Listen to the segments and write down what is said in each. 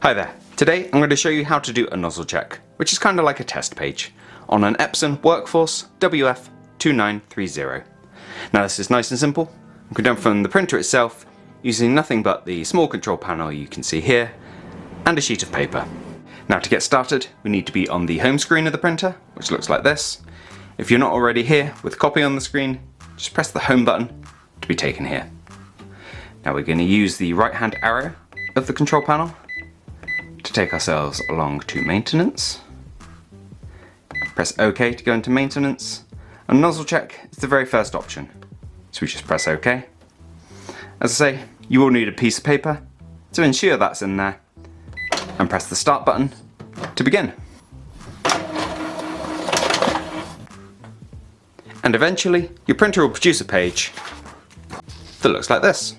Hi there. Today I'm going to show you how to do a nozzle check, which is kind of like a test page, on an Epson WorkForce WF-2930. Now this is nice and simple. We can do it from the printer itself, using nothing but the small control panel you can see here, and a sheet of paper. Now to get started, we need to be on the home screen of the printer, which looks like this. If you're not already here with copy on the screen, just press the home button to be taken here. Now we're going to use the right hand arrow of the control panel to take ourselves along to maintenance. Press OK to go into maintenance, and nozzle check is the very first option. So we just press OK. As I say, you will need a piece of paper to ensure that's in there, and press the start button to begin. And eventually your printer will produce a page that looks like this.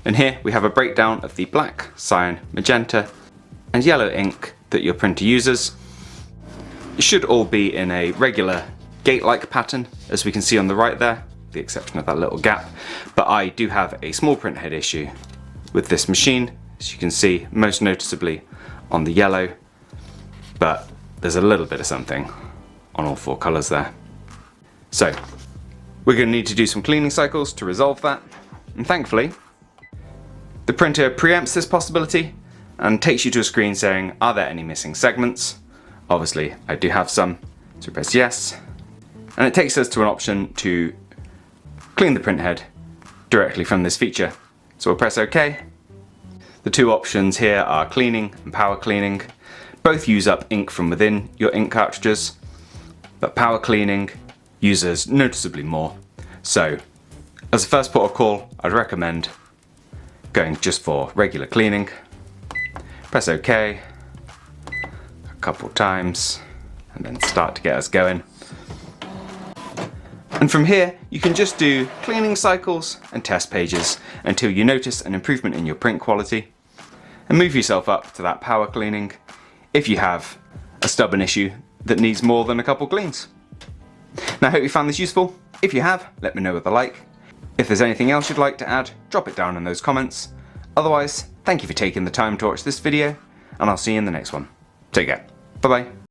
And here we have a breakdown of the black, cyan, magenta and yellow ink that your printer uses. It should all be in a regular gate-like pattern, as we can see on the right there, with the exception of that little gap. But I do have a small print head issue with this machine, as you can see most noticeably on the yellow, but there's a little bit of something on all four colours there. So we're going to need to do some cleaning cycles to resolve that, and thankfully the printer preempts this possibility and takes you to a screen saying, are there any missing segments? Obviously I do have some, so press yes, and it takes us to an option to clean the print head directly from this feature. So we'll press OK. The two options here are cleaning and power cleaning. Both use up ink from within your ink cartridges, but power cleaning uses noticeably more. So as a first port of call, I'd recommend going just for regular cleaning. Press OK a couple times and then start to get us going. And from here you can just do cleaning cycles and test pages until you notice an improvement in your print quality, and move yourself up to that power cleaning if you have a stubborn issue that needs more than a couple cleans. Now I hope you found this useful. If you have, let me know with a like. If there's anything else you'd like to add, drop it down in those comments. Otherwise, thank you for taking the time to watch this video, and I'll see you in the next one. Take care. Bye bye.